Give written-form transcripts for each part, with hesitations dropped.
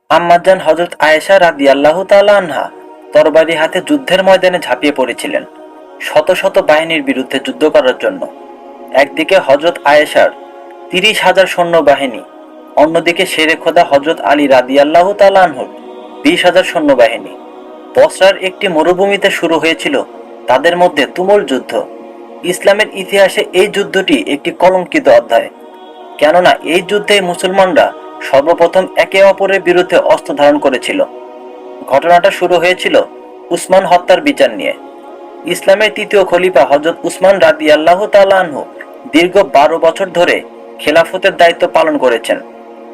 আম্মাজান হযরত আয়েশা রাদিয়াল্লাহু তাআলা আনহা তরবারি হাতে যুদ্ধের ময়দানে ঝাঁপিয়ে পড়েছিলেন শত শত বাহিনীর বিরুদ্ধে যুদ্ধ করার জন্য। একদিকে হযরত আয়েশার 30,000 সৈন্যবাহিনী, অন্যদিকে শেরে খোদা হযরত আলী রাদিয়াল্লাহু তাআলা আনহুর 20,000 সৈন্যবাহিনী। বসরার একটি মরুভূমিতে শুরু হয়েছিল তাদের মধ্যে তুমুল যুদ্ধ। ইসলামের ইতিহাসে এই যুদ্ধটি একটি কলঙ্কিত অধ্যায়, কেননা এই যুদ্ধে মুসলমানরা সর্বপ্রথম একে অপরের বিরুদ্ধে অস্ত্র ধারণ করেছিল। ঘটনাটা শুরু হয়েছিল উসমান হত্যার বিচার নিয়ে। ইসলামের তৃতীয় খলিফা হযরত উসমান রাদিয়াল্লাহু তাআলা আনহু দীর্ঘ 12 বছর ধরে খেলাফতের দায়িত্ব পালন করেছেন।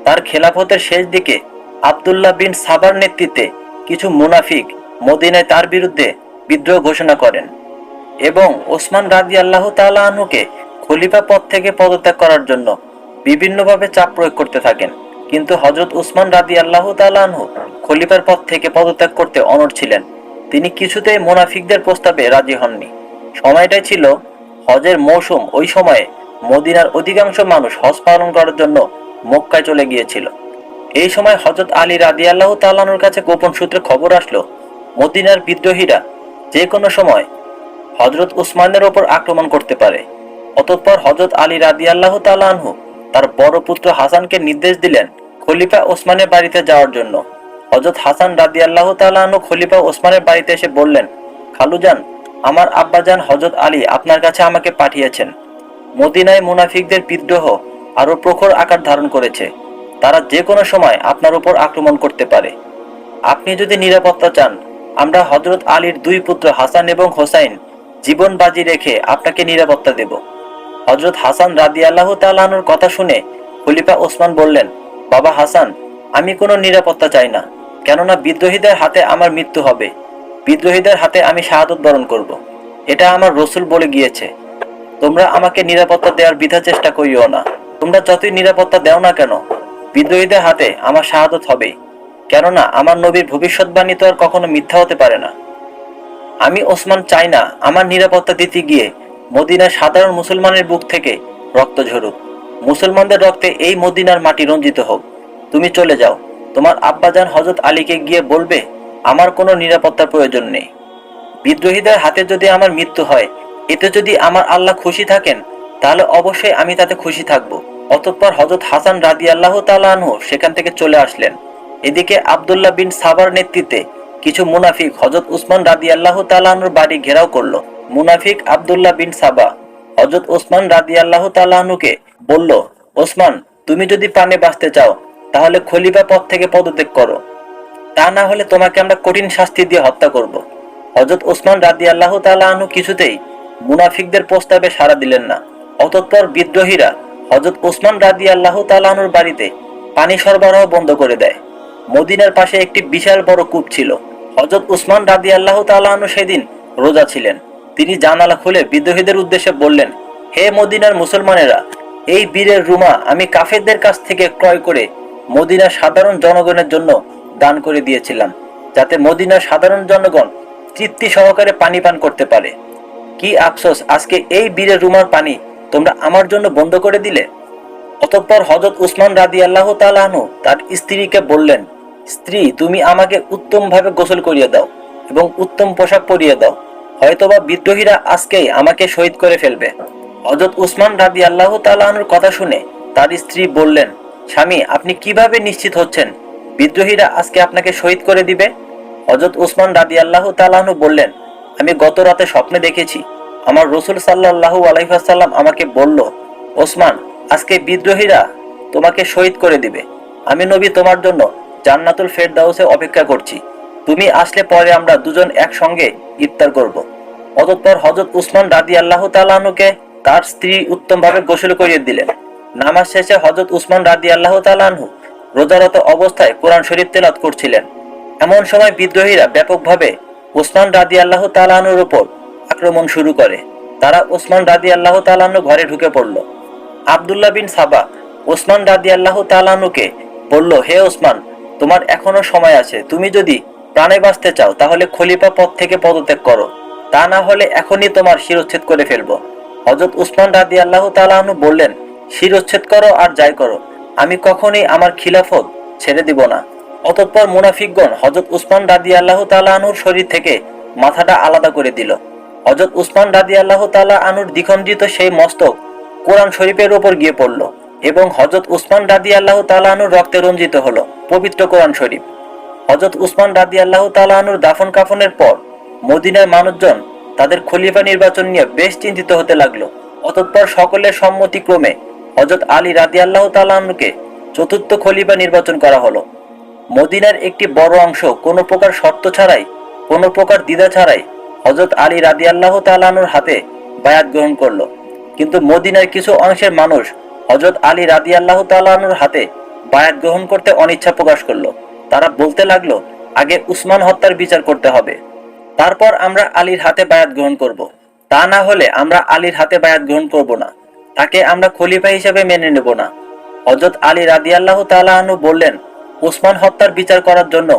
তার খেলাফতের শেষ দিকে আব্দুল্লাহ বিন সাবার নেতৃত্বে কিছু মুনাফিক মদিনায় তার বিরুদ্ধে বিদ্রোহ ঘোষণা করেন এবং ওসমান রাদিয়াল্লাহু তাআলা আনহুকে খলিফা পদ থেকে পদত্যাগ করার জন্য বিভিন্নভাবে চাপ প্রয়োগ করতে থাকেন। কিন্তু হযরত উসমান রাদিয়াল্লাহু তাআলা আনহু খলিফার পদ থেকে পদত্যাগ করতে অনড় ছিলেন। তিনি কিছুতেই মুনাফিকদের প্রস্তাবে রাজি হননি। সময়টাই ছিল হজের মৌসুম। ওই সময়ে মদিনার অধিকাংশ মানুষ হজ পালন করার জন্য মক্কায় চলে গিয়েছিল। এই সময় হযরত আলী রাদিয়াল্লাহু তাআলা আনহুর কাছে গোপন সূত্রে খবর আসলো মদিনার বিদ্রোহীরা যে কোনো সময় হযরত উসমানের ওপর আক্রমণ করতে পারে। অতঃপর হযরত আলী রাদিয়াল্লাহু তাআলা আনহু তার বড় পুত্র হাসানকে নির্দেশ দিলেন খলিফা ওসমানের বাড়িতে যাওয়ার জন্য। হযরত হাসান রাদিয়াল্লাহু তাআলা আনহু খলিফা ওসমানের বাড়িতে এসে বললেন, খালুজান, আমার আব্বাজান হযরত আলী আপনার কাছে আমাকে পাঠিয়েছেন। মদিনায় মুনাফিকদের বিদ্রোহ আরো প্রখর আকার ধারণ করেছে। তারা যে কোনো সময় আপনার উপর আক্রমণ করতে পারে। আপনি যদি নিরাপত্তা চান, আমরা হযরত আলীর দুই পুত্র হাসান এবং হোসাইন জীবন বাজি রেখে আপনাকে নিরাপত্তা দেব। হযরত হাসান রাদিয়াল্লাহু তাআলা আনহুর কথা শুনে খলিফা ওসমান বললেন, বাবা হাসান, আমি কোনো নিরাপত্তা চাই না, কেননা বিদ্রোহীদের হাতে আমার মৃত্যু হবে। বিদ্রোহীদের হাতে আমি শাহাদত বরণ করব। এটা আমার রসূল বলে গিয়েছে। তোমরা আমাকে নিরাপত্তা দেওয়ার বৃথা চেষ্টা করিও না। তোমরা যতই নিরাপত্তা দাও না কেন, বিদ্রোহীদের হাতে আমার শাহাদত হবেই, কেননা আমার নবীর ভবিষ্যৎবাণী তো আর কখনো মিথ্যা হতে পারে না। আমি ওসমান চাই না আমার নিরাপত্তা দিতে গিয়ে মদিনার সাধারণ মুসলমানের বুক থেকে রক্ত ঝরুক। মুসলমানদের রক্তে এই মদিনার মাটি রঞ্জিত হোক। তুমি চলে যাও, তোমার আব্বাজান হযরত আলীকে গিয়ে বলবে আমার কোনো নিরাপত্তার প্রয়োজন নেই। বিদ্রোহীদের হাতে যদি আমার মৃত্যু হয়, এতে যদি আমার আল্লাহ খুশি থাকেন, তাহলে অবশ্যই আমি তাতে খুশি থাকব। অতঃপর হযরত হাসান রাদিয়াল্লাহু তাআলা আনহু সেখান থেকে চলে আসলেন। এদিকে আব্দুল্লাহ বিন সাবার নেতৃত্বে কিছু মুনাফিক হযরত উসমান রাদিয়াল্লাহু তাআলা আনহুর বাড়ি ঘেরাও করলো। মুনাফিক আব্দুল্লাহ বিন সাবা হযরত ওসমান রাদিয়াল্লাহু তাআলা আনহুকে বলল, ওসমান, তুমি যদি প্রাণে বাঁচতে চাও তাহলে খলিফা পদ থেকে পদত্যাগ করো, তা না হলে তোমাকে আমরা কঠিন শাস্তি দিয়ে হত্যা করব। হযরত ওসমান রাদিয়াল্লাহু তাআলা আনহু কিছুতেই মুনাফিকদের প্রস্তাবে সাড়া দিলেন না। অতঃপর বিদ্রোহীরা হযরত ওসমান রাদিয়াল্লাহু তাআলা আনহুর বাড়িতে পানি সরবরাহ বন্ধ করে দেয়। মদিনার পাশে একটি বিশাল বড় কূপ ছিল। হযরত উসমান রাদিয়াল্লাহু তাআলা আনহু সেদিন রোজা ছিলেন। তিনি জানালা খুলে বিদ্রোহীদের উদ্দেশ্যে বললেন, হে মদিনার মুসলমানেরা, এই বীরের রুমা আমি কাফেরদের কাছ থেকে ক্রয় করে মদিনার সাধারণ জনগণের জন্য দান করে দিয়েছিলাম, যাতে মদিনার সাধারণ জনগণ তৃপ্তি সহকারে পানি পান করতে পারে। কি আফসোস, আজকে এই বীরের রুমার পানি তোমরা আমার জন্য বন্ধ করে দিলে। অতঃপর হযরত উসমান রাদিয়াল্লাহু তাআলা আনহু তার স্ত্রীকে বললেন, স্ত্রী, তুমি আমাকে উত্তমভাবে গোসল করিয়ে দাও এবং উত্তম পোশাক পরিয়ে দাও, হয়তোবা বিদ্রোহীরা আজকেই আমাকে শহীদ করে ফেলবে। হযরত উসমান রাদিয়াল্লাহু তাআলা আনহুর কথা শুনে তার স্ত্রী বললেন, স্বামী, আপনি কিভাবে নিশ্চিত হচ্ছেন বিদ্রোহীরা আজকে আপনাকে শহীদ করে দিবে? হযরত উসমান রাদিয়াল্লাহু তাআলা আনহু বললেন, আমি গত রাতে স্বপ্নে দেখেছি আমার রাসূল সাল্লাল্লাহু আলাইহি ওয়াসাল্লাম আমাকে বলল, ওসমান, আজকে বিদ্রোহীরা তোমাকে শহীদ করে দিবে। আমি নবী তোমার জন্য জান্নাতুল ফেরদাউসে অপেক্ষা করছি। তুমি আসলে পরে আমরা দুজন একসঙ্গে ইফতার করব। অতঃপর হযরত উসমান রাদিয়াল্লাহু তাআলা আনহুকে তার স্ত্রী উত্তমভাবে গোসল করিয়ে দিলেন। নামাজ শেষে হযরত উসমান রাদিয়াল্লাহু তাআলা আনহু রোজারত অবস্থায় কোরআন শরীফ তেলাওয়াত করছিলেন। এমন সময় বিদ্রোহীরা ব্যাপকভাবে ওসমান রাদিয়াল্লাহু তাআলা আনহুর উপর আক্রমণ শুরু করে। তারা ওসমান রাদিয়াল্লাহু তাআলা আনহু ঘরে ঢুকে পড়ল। আব্দুল্লাহ বিন সাবা ওসমান রাদিয়াল্লাহু তাআলা আনহুকে বলল, হে ওসমান, তোমার এখনো সময় আছে। তুমি যদি প্রাণে বাঁচতে চাও তাহলে খলিফা পদ থেকে পদত্যাগ করো, তা না হলে এখনই তোমার শিরচ্ছেদ করে ফেলবো। হযরত উসমান রাদিয়াল্লাহু তাআলা আনহু বললেন, শিরচ্ছেদ করো আর যাই করো, আমি কখনোই আমার খিলাফত ছেড়ে দিব না। অতঃপর মুনাফিকগণ হযরত উসমান রাদিয়াল্লাহু তাআলা আনহুর শরীর থেকে মাথাটা আলাদা করে দিল। হযরত উসমান রাদিয়াল্লাহু তাআলা আনহুর দ্বিখণ্ডিত সেই মস্তক কোরআন শরীফের ওপর গিয়ে পড়ল এবং হযরত উসমান রাদিয়াল্লাহু তাআলা আনহুর রক্তে রঞ্জিত হলো পবিত্র কোরআন শরীফ। হযরত উসমান রাদিয়াল্লাহু তাআলা আনহুর দাফন কাফনের পর মদিনার মানুষজন তাদের খলিফা নির্বাচন নিয়ে বেশ চিন্তিত হতে লাগলো। অতঃপর সকলের সম্মতিক্রমে হযরত আলী রাদিয়াল্লাহু তাআলা আনহুকে চতুর্থ খলিফা নির্বাচন করা হলো। মদিনার একটি বড় অংশ কোনো প্রকার শর্ত ছাড়াই, কোনো প্রকার দ্বিধা ছাড়াই হযরত আলী রাদিয়াল্লাহু তাআলা আনহুর হাতে বায়াত গ্রহণ করলো। কিন্তু মদিনার কিছু অংশের মানুষ হযরত আলী রাদিয়াল্লাহু তাআলা আনহুর হাতে বায়াত গ্রহণ করতে অনিচ্ছা প্রকাশ করলো। তারা বলতে লাগলো, আগে উসমান হত্যার বিচার করতে হবে, তারপর আমরা আলীর হাতে বায়াত গ্রহণ করব। তা না হলে আমরা আলীর হাতে বায়াত গ্রহণ করব না, তাকে আমরা খলিফা হিসেবে মেনে নেব না। হযরত আলী রাদিয়াল্লাহু তাআলা আনহু বললেন, উসমান হত্যার বিচার করার জন্য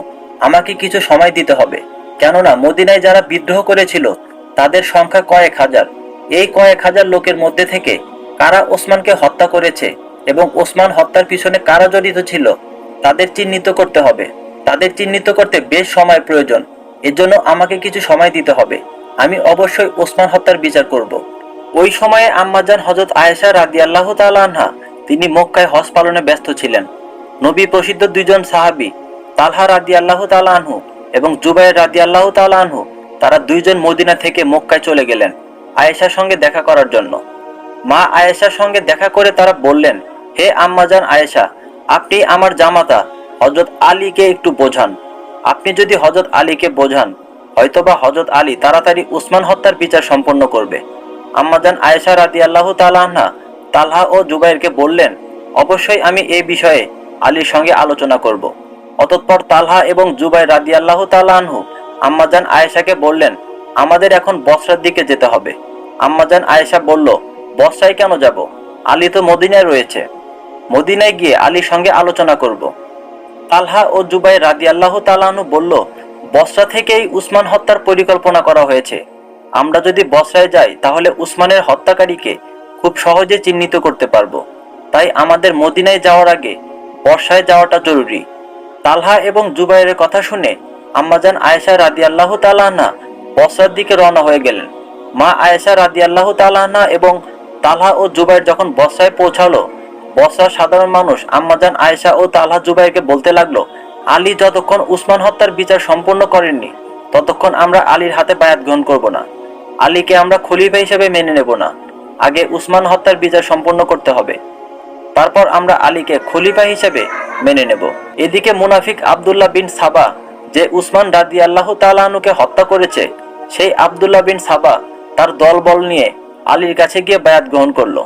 আমাকে কিছু সময় দিতে হবে, কেননা মদিনায় যারা বিদ্রোহ করেছিল তাদের সংখ্যা কয়েক হাজার। এই কয়েক হাজার লোকের মধ্যে থেকে কারা ওসমানকে হত্যা করেছে এবং ওসমান হত্যার পিছনে কারা জড়িত ছিল তাদের চিহ্নিত করতে হবে। তাদের চিহ্নিত করতে বেশ সময় প্রয়োজন, এজন্য আমাকে কিছু সময় দিতে হবে। আমি অবশ্যই ওসমান হত্যার বিচার করব। ওই সময়ে আম্মাজান হযরত আয়েশা রাদিয়াল্লাহু তাআলা আনহা তিনি মক্কায় হজ পালনে ব্যস্ত ছিলেন। নবী প্রসিদ্ধ দুইজন সাহাবী তালহা রাদিয়াল্লাহু তাআলা আনহু এবং জুবায়ের রাদিয়াল্লাহু তাআলা আনহু তারা দুইজন মদিনা থেকে মক্কায় চলে গেলেন আয়েশার সঙ্গে দেখা করার জন্য। মা আয়েশার সঙ্গে দেখা করে তারা বললেন, হে আম্মাজান আয়েশা, আপনি আমার জামাতা হযরত আলীকে একটু বোঝান। আপনি যদি হযরত আলীকে বোঝান, হয়তোবা হযরত আলী তাড়াতাড়ি উসমান হত্যার বিচার সম্পন্ন করবে। আম্মাজান আয়েশা রাদিয়াল্লাহু তাআলা আনহা তালহা ও জুবাইরকে বললেন, অবশ্যই আমি এই বিষয়ে আলীর সঙ্গে আলোচনা করব। অতঃপর তালহা এবং জুবাইর রাদিয়াল্লাহু তাআলা আনহু আম্মাজান আয়েশাকে বললেন, আমাদের এখন বসরার দিকে যেতে হবে। আম্মাজান আয়েশা বলল, বসরায় কেন যাব? আলী তো মদিনায় রয়েছে, মদিনায় গিয়ে আলীর সঙ্গে আলোচনা করব। তালহা ও জুবাইর রাদিয়াল্লাহু তাআলা আনহু বলল, বসরা থেকেই উসমান হত্যার পরিকল্পনা করা হয়েছে। আমরা যদি বসরায় যাই তাহলে উসমানের হত্যাকারীকে খুব সহজে চিহ্নিত করতে পারবো। তাই আমাদের মদিনায় যাওয়ার আগে বসরায় যাওয়াটা জরুরি। তালহা এবং জুবাইরের কথা শুনে আম্মাজান আয়েশা রাদিয়াল্লাহু তাআলা আনহা বসরার দিকে রওনা হয়ে গেলেন। মা আয়েশা রাদিয়াল্লাহু তাআলা আনহা এবং তালহা ও জুবাইর যখন বসরায় পৌঁছালো, বসরার সাধারণ মানুষ আম্মাজান আয়েশা ও তালহা জুবাইরকে বলতে লাগলো, আলী যতক্ষণ উসমান হত্যার বিচার সম্পূর্ণ করেননি ততক্ষণ আমরা আলীর হাতে বায়াত গ্রহণ করব না। আলীকে আমরা খলিফা হিসেবে মেনে নেব না। আগে উসমান হত্যার বিচার সম্পূর্ণ করতে হবে, তারপর আমরা আলীকে খলিফা হিসেবে মেনে নেব। এদিকে মুনাফিক আব্দুল্লাহ বিন সাবা, যে উসমান রাদিয়াল্লাহু তাআলা আনহুকে হত্যা করেছে, সেই আব্দুল্লাহ বিন সাবা তার দলবল নিয়ে আলীর কাছে গিয়ে বায়াত গ্রহণ করলো।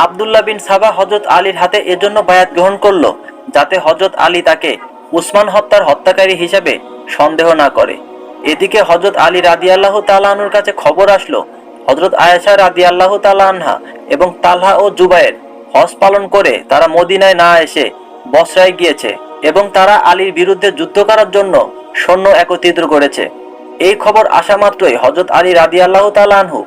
আব্দুল্লাহ বিন সাবা হযরত আলীর হাতে এজন্য বায়াত গ্রহণ করলো যাতে হযরত আলী তাকে উসমান হত্যার হত্যাকারী হিসেবে সন্দেহ না করে। এদিকে হযরত আলী রাদিয়াল্লাহু তাআলা আনহুর কাছে খবর আসলো হযরত আয়েশা রাদিয়াল্লাহু তাআলা আনহা এবং তালহা ও জুবায়ের হজ পালন করে তারা মদিনায় না এসে বসরায় গিয়েছে এবং তারা আলীর বিরুদ্ধে যুদ্ধ করার জন্য সৈন্য একত্রিত করেছে। এই খবর আসা মাত্রই হযরত আলী রাদিয়াল্লাহু তাআলা আনহু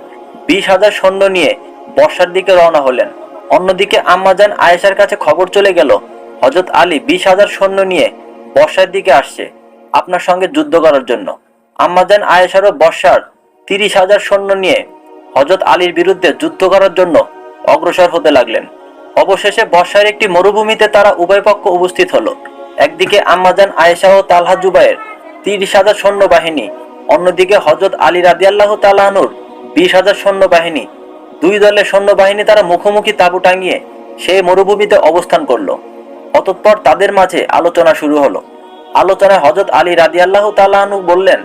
20,000 সৈন্য নিয়ে বসরার দিকে রওনা হলেন। অন্যদিকে আম্মাজান আয়েশার কাছে খবর চলে গেল হযরত আলী 20,000 সৈন্য নিয়ে বসরার দিকে আসছে আপনার সঙ্গে যুদ্ধ করার জন্য। আম্মাজান আয়েশারও বসরার 30,000 সৈন্য নিয়ে হযরত আলীর বিরুদ্ধে যুদ্ধ করার জন্য অগ্রসর হতে লাগলেন। অবশেষে বসরার একটি মরুভূমিতে তারা উভয় পক্ষ উপস্থিত হলো। একদিকে আম্মাজান আয়েশা ও তালহা জুবায়ের 30,000 সৈন্যবাহিনী, অন্যদিকে হযরত আলী রাদিয়াল্লাহু তাআলা আনহুর 20,000 সৈন্যবাহিনী। দুই দলের সৈন্যবাহিনী তারা মুখোমুখি তাঁবু টাঙিয়ে সেই মরুভূমিতে অবস্থান করলো। অতঃপর তাদের মাঝে আলোচনা শুরু হলো। আলোচনায় হযরত আলী রাদিয়াল্লাহু তাআলা আনহু বললেন,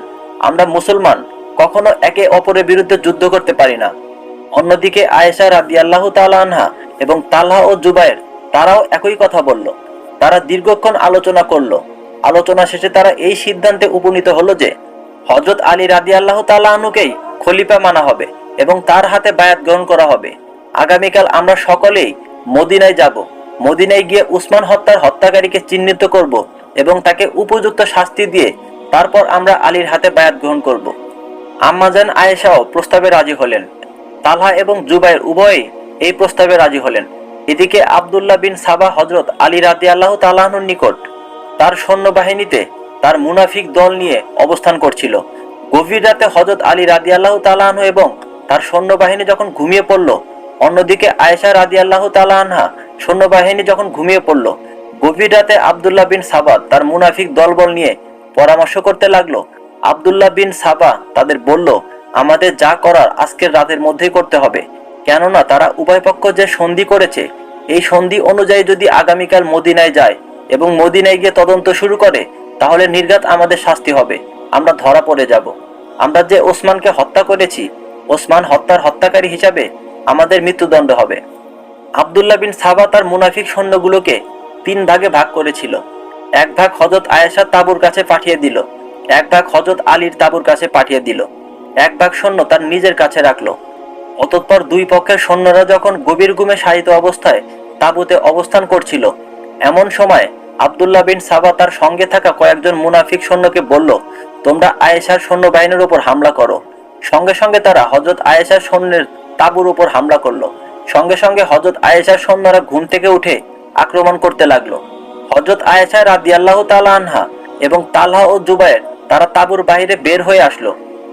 আমরা মুসলমান কখনো একে অপরের বিরুদ্ধে যুদ্ধ করতে পারি না। অন্যদিকে আয়েশা রাদিয়াল্লাহু তাআলা আনহা এবং তালহা ও জুবায়ের তারাও একই কথা বলল। তারা দীর্ঘক্ষণ আলোচনা করলো। আলোচনা শেষে তারা এই সিদ্ধান্তে উপনীত হলো যে হযরত আলী রাদিয়াল্লাহু তাআলা আনহুকেই খলিফা মানা হবে এবং তার হাতে বায়াত গ্রহণ করা হবে। আগামীকাল আমরা সকলেই মদিনায় যাব। মদিনায় গিয়ে উসমান হত্যার হত্যাকারীকে চিহ্নিত করব এবং তাকে উপযুক্ত শাস্তি দিয়ে তারপর আমরা আলীর হাতে বায়াত গ্রহণ করব। আম্মাজান আয়েশাও প্রস্তাবে রাজি হলেন। তালহা এবং জুবাইর উভয়ই এই প্রস্তাবে রাজি হলেন। এদিকে আব্দুল্লাহ বিন সাবা হযরত আলী রাদিয়াল্লাহু তাআলা আনহুর নিকট তার সৈন্যবাহিনীতে তার মুনাফিক দল নিয়ে অবস্থান করছিল। গভীর রাতে হযরত আলী রাদিয়াল্লাহু তাআলা আনহু এবং তার সৈন্যবাহিনী যখন ঘুমিয়ে পড়ল, অন্যদিকে আয়েশা রাদিয়াল্লাহু তাআলা আনহা সৈন্যবাহিনী যখন ঘুমিয়ে পড়ল, গভীর রাতে আব্দুল্লাহ বিন সাবা তার মুনাফিক দলবল নিয়ে পরামর্শ করতে লাগলো। আব্দুল্লাহ বিন সাবা তাদের বলল, আমাদের যা করার আজকের রাতের মধ্যেই করতে হবে, কেননা তারা উভয় পক্ষ যে সন্ধি করেছে, এই সন্ধি অনুযায়ী যদি আগামীকাল মদিনায় যায় এবং মদিনায় গিয়ে তদন্ত শুরু করে, তাহলে নির্ঘাত আমাদের শাস্তি হবে, আমরা ধরা পড়ে যাব। আমরা যে ওসমানকে হত্যা করেছি, ওসমান হত্যার হত্যাকারী হিসাবে আমাদের মৃত্যুদণ্ড হবে। আব্দুল্লাহ বিন সাবা তার মুনাফিক সৈন্যগুলোকে 3 ভাগে ভাগ করেছিল। এক ভাগ হযরত আয়েশার তাঁবুর কাছে পাঠিয়ে দিল, এক ভাগ হযরত আলীর তাঁবুর কাছে পাঠিয়ে দিল, এক ভাগ সৈন্য তার নিজের কাছে রাখলো। অতঃপর দুই পক্ষের সৈন্যরা যখন গভীর ঘুমে শায়িত অবস্থায় তাঁবুতে অবস্থান করছিল, এমন সময় আব্দুল্লাহ বিন সাবা তার সঙ্গে থাকা কয়েকজন মুনাফিক সৈন্যকে বলল, তোমরা আয়েশার সৈন্যবাহিনীর উপর হামলা করো। সঙ্গে সঙ্গে তারা হযরত আয়েশার সৈন্যের তাঁবুর উপর হামলা করলো। সঙ্গে সঙ্গে হযরত আয়েশার সৈন্যরা ঘুম থেকে উঠে আক্রমণ করতে লাগলো। হযরত আয়েশা রাদিয়াল্লাহু তাআলা আনহা এবং তালহা ও জুবায়ের তারা তাঁবুর বাইরে বের হয়ে আসলো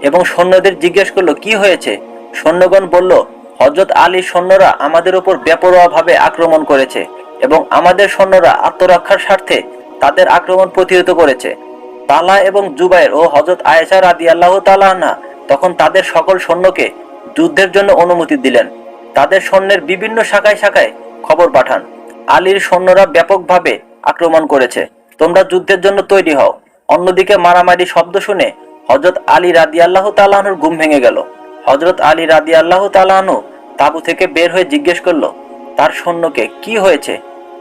এবং সৈন্যদের জিজ্ঞেস করলো, কি হয়েছে? সৈন্যগণ বলল, হযরত আলীর সৈন্যরা আমাদের উপর বেপরোয়াভাবে আক্রমণ করেছে এবং আমাদের সৈন্যরা আত্মরক্ষার স্বার্থে তাদের আক্রমণ প্রতিহত করেছে। তালহা এবং জুবায়ের ও হযরত আয়েশা রাদিয়াল্লাহু তাআলা আনহা তখন তাদের সকল সৈন্যকে যুদ্ধের জন্য অনুমতি দিলেন। তাদের সৈন্যের বিভিন্ন শাখায় শাখায় খবর পাঠান, আলীর সৈন্যরা ব্যাপকভাবে আক্রমণ করেছে, তোমরা যুদ্ধের জন্য তৈরি হও। অন্যদিকে মারামারি শব্দ শুনে হযরত আলী রাদিয়াল্লাহু তাআলা আনহুর ঘুম ভেঙে গেল। হযরত আলী রাদিয়াল্লাহু তাআলা আনহু তাঁবু থেকে বের হয়ে জিজ্ঞেস করলো তার সৈন্যকে, কি হয়েছে?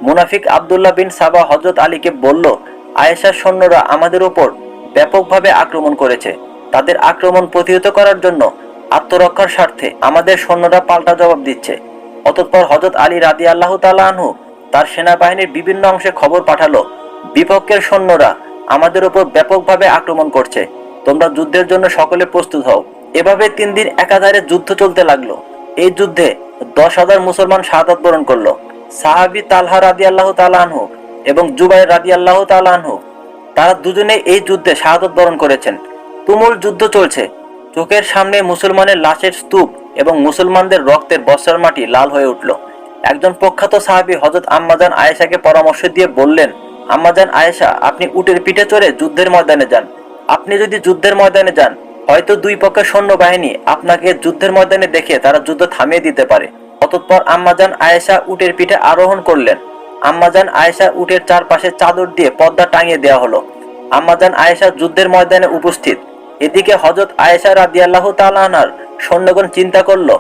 মুনাফিক আব্দুল্লাহ বিন সাবা হযরত আলীকে বলল, আয়েশার সৈন্যরা আমাদের উপর ব্যাপকভাবে আক্রমণ করেছে, তাদের আক্রমণ প্রতিহত করার জন্য আত্মরক্ষার স্বার্থে আমাদের সৈন্যরা পাল্টা জবাব দিচ্ছে। অতঃপর হযরত আলী রাদিয়াল্লাহু তাআলা আনহু তার সেনাবাহিনীর বিভিন্ন অংশে খবর পাঠালো, বিপক্ষের সৈন্যরা আমাদের উপর ব্যাপকভাবে আক্রমণ করছে, তোমরা যুদ্ধের জন্য সকলে প্রস্তুত হও। এভাবে 3 দিন একাধারে যুদ্ধ চলতে লাগলো। এই যুদ্ধে 10,000 মুসলমান শাহাদাত বরণ করলো। সাহাবী তালহা রাদিয়াল্লাহু তাআলা আনহু এবং জুবাইর রাদিয়াল্লাহু তাআলা আনহু তারা দুজনে এই যুদ্ধে শাহাদাত বরণ করেছেন। তুমুল যুদ্ধ চলছে, চোখের সামনে মুসলমানের লাশের স্তূপ এবং মুসলমানদের রক্তের বর্ষার মাটি লাল হয়ে উঠল। একজন প্রখ্যাত সাহাবী হযরত আম্মাজান আয়েশাকে পরামর্শ দিয়ে বললেন, আম্মাজান আয়েশা, আপনি উটের পিঠে চড়ে যুদ্ধের ময়দানে যান। আপনি যদি যুদ্ধের ময়দানে যান, হয়তো দুই পক্ষের সৈন্যবাহিনী আপনাকে যুদ্ধের ময়দানে দেখে তারা যুদ্ধ থামিয়ে দিতে পারে। অতঃপর আম্মাজান আয়েশা উটের পিঠে আরোহণ করলেন। আম্মাজান আয়েশা উটের চারপাশে চাদর দিয়ে পর্দা টাঙিয়ে দেওয়া হলো। আম্মাজান আয়েশা যুদ্ধের ময়দানে উপস্থিত। এদিকে হযরত আয়েশা রাদিয়াল্লাহু তাআলা আনহার সৈন্যগণ চিন্তা করলো,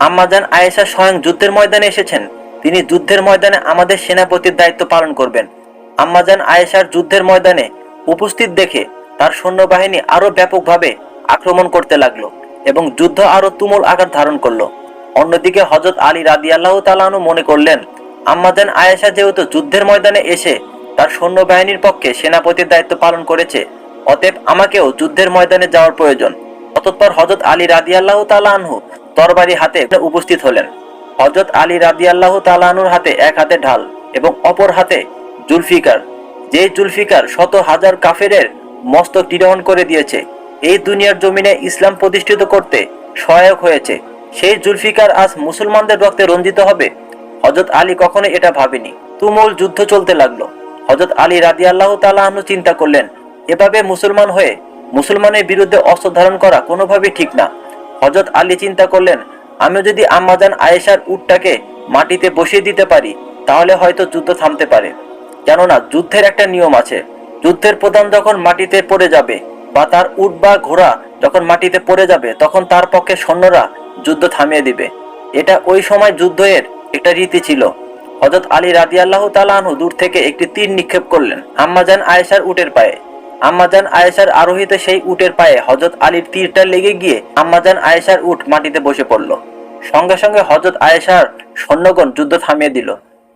আম্মাজান আয়েশা স্বয়ং যুদ্ধের ময়দানে এসেছেন, তিনি যুদ্ধের ময়দানে আমাদের সেনাপতির দায়িত্ব পালন করবেন। আম্মাজান আয়েশার যুদ্ধের ময়দানে উপস্থিত দেখে তার সৈন্যবাহিনী আরো ব্যাপকভাবে আক্রমণ করতে লাগলো এবং যুদ্ধ আরো তুমুল আকার ধারণ করলো। অন্যদিকে হযরত আলী রাদিয়াল্লাহু তাআলা আনহু মনে করলেন, আম্মাজান আয়েশা যেহেতু যুদ্ধের ময়দানে এসে তার সৈন্যবাহিনীর পক্ষে সেনাপতির দায়িত্ব পালন করেছে, অতএব আমাকেও যুদ্ধের ময়দানে যাওয়ার প্রয়োজন। অতঃপর হযরত আলী রাদিয়াল্লাহু তাআলা আনহু তরবারি হাতে উপস্থিত হলেন। হযরত আলী রাদিয়াল্লাহু তাআলা আনহুর হাতে এক হাতে ঢাল এবং অপর হাতে জুলফিকার, যে জুলফিকার শত হাজার কাফেরের মস্তক টিরহন করে দিয়েছে, এই দুনিয়ার জমিনে ইসলাম প্রতিষ্ঠিত করতে সহায়ক হয়েছে, সেই জুলফিকার আজ মুসলমানদের রক্তে রঞ্জিত হবে। হযরত আলী কখনো এটা ভাবেনি। তুমুল যুদ্ধ চলতে লাগলো। হযরত আলী রাদিয়াল্লাহু তাআলা আনহু চিন্তা করলেন, এভাবে মুসলমান হয়ে মুসলমানের বিরুদ্ধে অস্ত্র ধারণ করা কোনোভাবেই ঠিক না। হযরত আলী চিন্তা করলেন, আমি যদি আম্মাজান আয়েশার উটটাকে মাটিতে বসিয়ে দিতে পারি, তাহলে হয়তো যুদ্ধ থামতে পারে। কেননা যুদ্ধের একটা নিয়ম আছে, যুদ্ধের প্রধান যখন মাটিতে পড়ে যাবে বা তার উট বা ঘোড়া যখন মাটিতে পড়ে যাবে, তখন তার পক্ষে সৈন্যরা যুদ্ধ থামিয়ে দিবে। এটা ওই সময় যুদ্ধের একটা রীতি ছিল। হযরত আলী রাদিয়াল্লাহু তাআলা আনহু দূর থেকে একটি তীর নিক্ষেপ করলেন আম্মাজান আয়েশার উটের পায়ে। আম্মাজান আয়েশার আরোহিত সেই উটের পায়ে হযরত আলীর তীরটা লেগে গিয়ে আম্মাজান আয়েশার উট মাটিতে বসে পড়ল। সঙ্গে সঙ্গে হযরত আয়েশার সৈন্যগণ যুদ্ধ থামিয়ে দিল।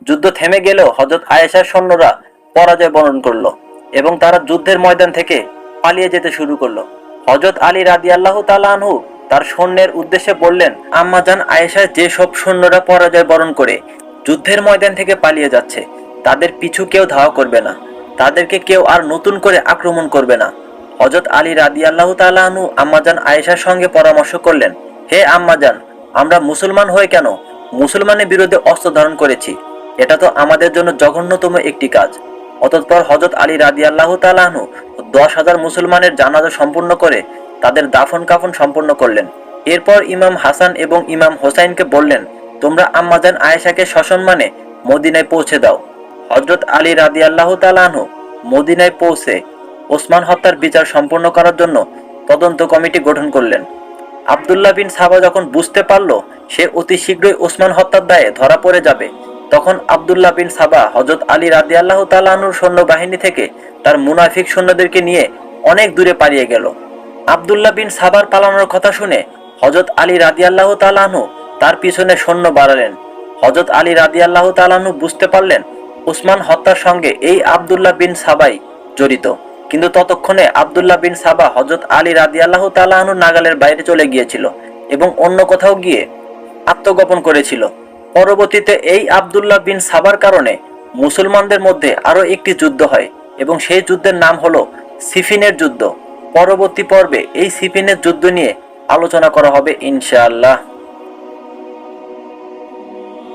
যুদ্ধ থেমে গেলেও হযরত আয়েশার সৈন্যরা পরাজয় বরণ করলো এবং তারা যুদ্ধের ময়দান থেকে পালিয়ে যেতে শুরু করলো। হযরত আলী রাদিয়াল্লাহু তাআলা আনহু তার সৈন্যের উদ্দেশ্যে বললেন, আম্মাজান আয়েশা যেসব সৈন্যরা পরাজয় বরণ করে যুদ্ধের ময়দান থেকে পালিয়ে যাচ্ছে তাদের পিছু কেউ ধাওয়া করবে না, তাদেরকে কেউ আর নতুন করে আক্রমণ করবে না। হযরত আলী রাদিয়াল্লাহু তাআলা আনহু আম্মাজান আয়েশার সঙ্গে পরামর্শ করলেন, হে আম্মাজান, আমরা মুসলমান হয়ে কেন মুসলমানের বিরুদ্ধে অস্ত্র ধারণ করেছি? এটা তো আমাদের জন্য জঘন্যতম একটি কাজ। অতঃপর হযরত আলী রাদিয়াল্লাহু তাআলা আনহু 10,000 মুসলমানের জানাজা সম্পূর্ণ করে তাদের দাফন কাফন সম্পন্ন করলেন। এরপর ইমাম হাসান এবং ইমাম হোসাইনকে বললেন, তোমরা আম্মাজান আয়েশাকে সসম্মানে মদিনায় পৌঁছে দাও। হযরত আলী রাদিয়াল্লাহু তাআলা আনহু মদিনায় পৌঁছে ওসমান হত্যার বিচার সম্পন্ন করার জন্য তদন্ত কমিটি গঠন করলেন। আব্দুল্লাহ বিন সাবা যখন বুঝতে পারল সে অতি শীঘ্রই ওসমান হত্যার দায়ে ধরা পড়ে যাবে, তখন আব্দুল্লাহ বিন সাবা হযরত আলী রাদিয়াল্লাহু তাআলা আনহুর সৈন্যবাহিনী থেকে তার মুনাফিক সৈন্যদেরকে নিয়ে অনেক দূরে পালিয়ে গেল। আব্দুল্লাহ বিন সাবার পালানোর কথা শুনে হযরত আলী রাদিয়াল্লাহু তাআলা আনহু তার পিছনে সৈন্য বাড়ালেন। হযরত আলী রাদিয়াল্লাহু তাআলা আনহু বুঝতে পারলেন ওসমান হত্যার সঙ্গে এই আব্দুল্লাহ বিন সাবাই জড়িত, কিন্তু ততক্ষণে আব্দুল্লাহ বিন সাবা হযরত আলী রাদিয়াল্লাহু তাআলা আনহু নাগালের বাইরে চলে গিয়েছিল এবং অন্য কোথাও গিয়ে আত্মগোপন করেছিল। পরবর্তীতে এই আব্দুল্লাহ বিন সাবার কারণে মুসলমানদের মধ্যে আরও একটি যুদ্ধ হয় এবং সেই যুদ্ধের নাম হলো সিফিনের যুদ্ধ। পরবর্তী পর্বে এই সিফিনের যুদ্ধ নিয়ে আলোচনা করা হবে ইনশাআল্লাহ।